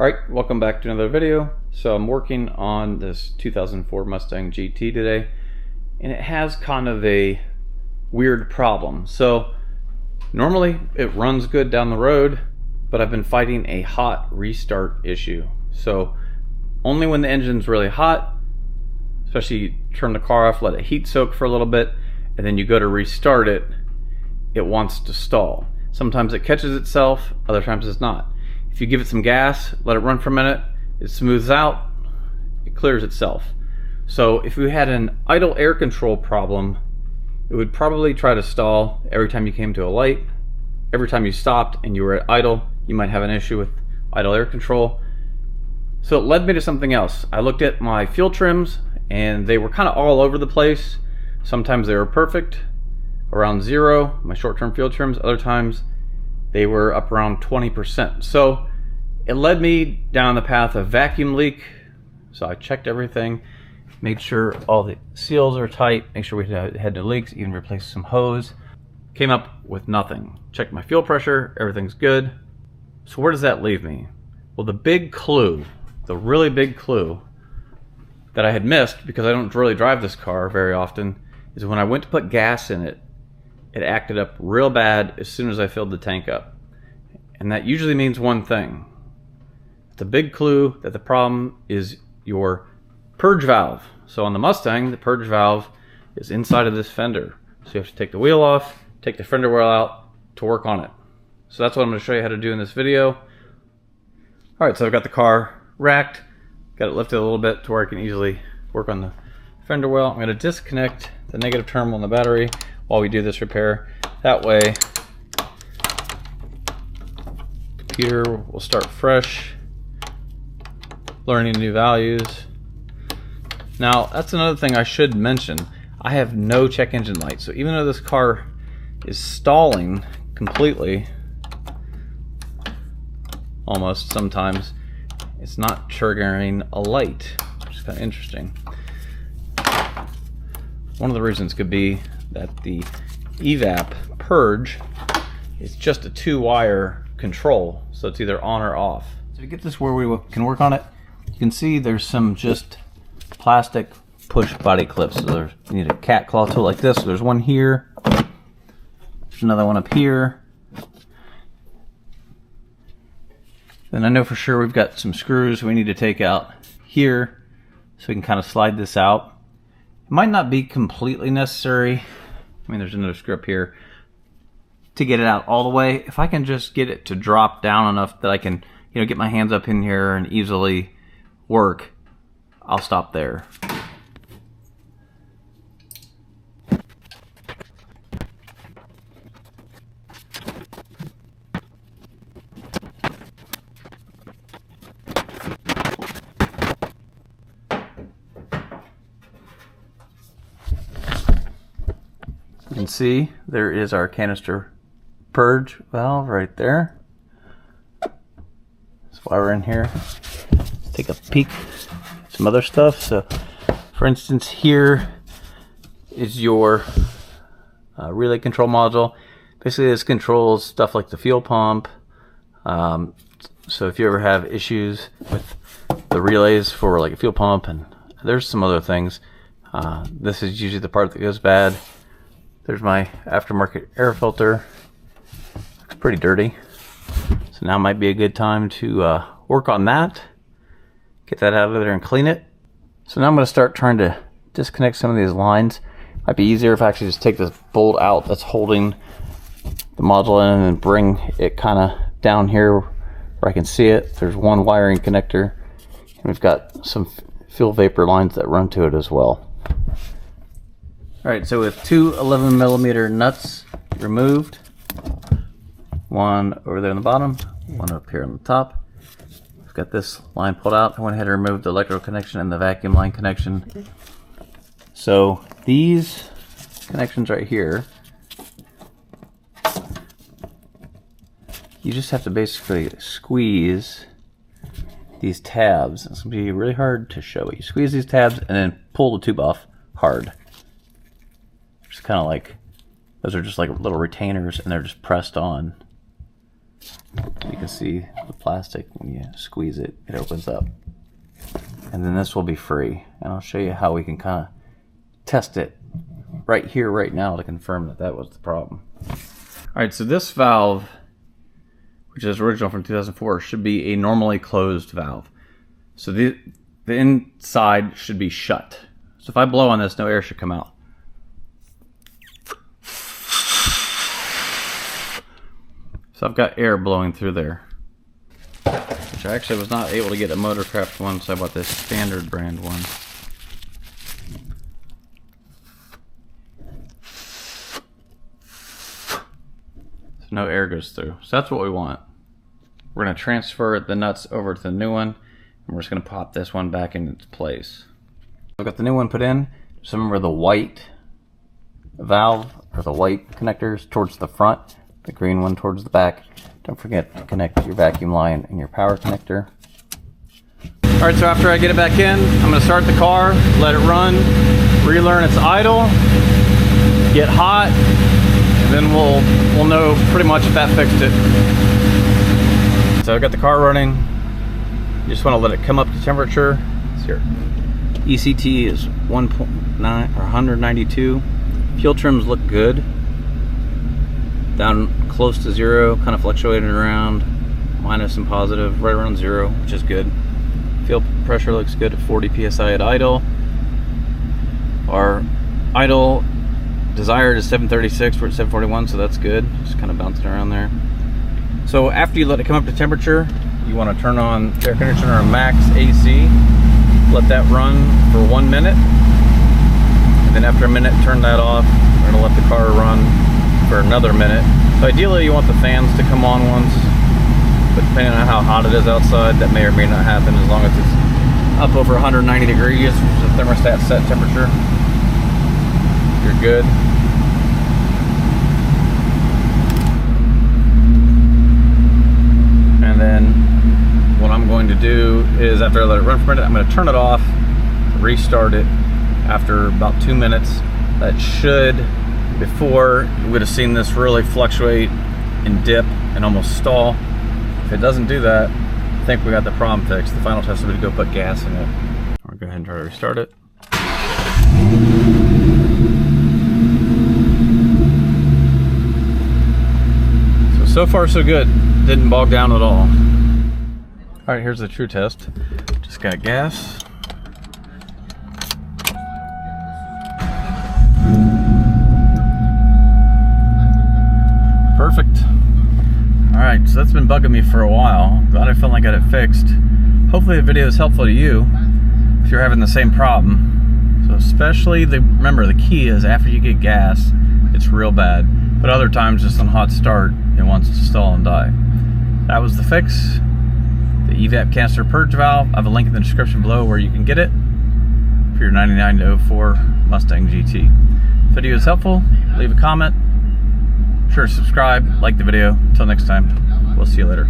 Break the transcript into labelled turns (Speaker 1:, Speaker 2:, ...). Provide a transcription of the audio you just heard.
Speaker 1: Alright, welcome back to another video. So I'm working on this 2004 Mustang GT today, and it has kind of a weird problem. So normally it runs good down the road, but I've been fighting a hot restart issue. So only when the engine's really hot, especially you turn the car off, let it heat soak for a little bit, and then you go to restart it, it wants to stall. Sometimes it catches itself, other times it's not. If you give it some gas, let it run for a minute, it smooths out, it clears itself. So if you had an idle air control problem, it would probably try to stall every time you came to a light. Every time you stopped and you were at idle, you might have an issue with idle air control. So it led me to something else. I looked at my fuel trims and they were kind of all over the place. Sometimes they were perfect, around 0, my short-term fuel trims. Other times they were up around 20%. So it led me down the path of vacuum leak. So I checked everything, made sure all the seals are tight, make sure we had no leaks, even replaced some hose. Came up with nothing. Checked my fuel pressure, everything's good. So where does that leave me? Well, the big clue, the really big clue that I had missed, because I don't really drive this car very often, is when I went to put gas in it, it acted up real bad as soon as I filled the tank up. And that usually means one thing. It's a big clue that the problem is your purge valve. So on the Mustang, the purge valve is inside of this fender. So you have to take the wheel off, take the fender well out to work on it. So that's what I'm going to show you how to do in this video. Alright, so I've got the car racked, got it lifted a little bit to where I can easily work on the fender well. I'm going to disconnect the negative terminal in the battery while we do this repair. That way, computer will start fresh, learning new values. Now, that's another thing I should mention. I have no check engine light, so even though this car is stalling completely, almost sometimes, it's not triggering a light, which is kind of interesting. One of the reasons could be that the EVAP Purge is just a 2-wire control, so it's either on or off. So to get this where we can work on it, you can see there's some just plastic push body clips. So you need a cat claw tool like this. So there's one here, there's another one up here. Then I know for sure we've got some screws we need to take out here, so we can kind of slide this out. It might not be completely necessary. I mean, there's another screw up here to get it out all the way. If I can just get it to drop down enough that I can, get my hands up in here and easily work, I'll stop there. You can see there is our canister purge valve right there. That's why we're in here. Let's take a peek at some other stuff. So for instance, here is your relay control module. Basically this controls stuff like the fuel pump. So if you ever have issues with the relays for like a fuel pump, and there's some other things, this is usually the part that goes bad. There's my aftermarket air filter. Looks pretty dirty. So now might be a good time to work on that. Get that out of there and clean it. So now I'm going to start trying to disconnect some of these lines. Might be easier if I actually just take this bolt out that's holding the module in and bring it kind of down here where I can see it. There's one wiring connector, and we've got some fuel vapor lines that run to it as well. Alright, so with two 11mm nuts removed, one over there on the bottom, one up here on the top. I've got this line pulled out. I went ahead and removed the electrical connection and the vacuum line connection. So these connections right here, you just have to basically squeeze these tabs. It's going to be really hard to show it. You squeeze these tabs and then pull the tube off hard. Kind of like, those are just like little retainers and they're just pressed on. You can see the plastic, when you squeeze it, it opens up. And then this will be free. And I'll show you how we can kind of test it right here, right now, to confirm that that was the problem. Alright, so this valve, which is original from 2004, should be a normally closed valve. So the inside should be shut. So if I blow on this, no air should come out. So I've got air blowing through there, which I actually was not able to get a Motorcraft one, so I bought this standard brand one. So no air goes through. So that's what we want. We're going to transfer the nuts over to the new one, and we're just going to pop this one back in its place. I've got the new one put in. Just remember the white valve, or the white connectors, towards the front. The green one towards the back. Don't forget to connect your vacuum line and your power connector. Alright, so after I get it back in, I'm going to start the car, let it run, relearn its idle, get hot, and then we'll know pretty much if that fixed it. So I've got the car running. You just want to let it come up to temperature. It's here. ECT is 1.9 or 192. Fuel trims look good. Down close to zero, kind of fluctuating around minus and positive, right around zero, which is good. Fuel pressure looks good at 40 psi at idle. Our idle desired is 736, we're at 741, so that's good. Just kind of bouncing around there. So after you let it come up to temperature, you want to turn on the air conditioner on max AC, let that run for 1 minute, and then after a minute, turn that off. We're going to let the car run for another minute. So ideally you want the fans to come on once, but depending on how hot it is outside, that may or may not happen as long as it's up over 190 degrees, which is the thermostat set temperature. You're good. And then what I'm going to do is, after I let it run for a minute, I'm going to turn it off, restart it after about 2 minutes. That should, before you would have seen this really fluctuate and dip and almost stall. If it doesn't do that, I think we got the problem fixed. The final test will be to go put gas in it. I'll go ahead and try to restart it. So far so good. Didn't bog down at all. Alright, here's the true test. Just got gas. Perfect. Alright, so that's been bugging me for a while. Glad I finally got it fixed. Hopefully the video is helpful to you if you're having the same problem. So especially, remember the key is after you get gas, it's real bad. But other times, just on hot start, it wants to stall and die. That was the fix. The EVAP Canister Purge valve. I have a link in the description below where you can get it for your 9904 Mustang GT. If the video is helpful, leave a comment. Sure, subscribe, like the video. Until next time, we'll see you later.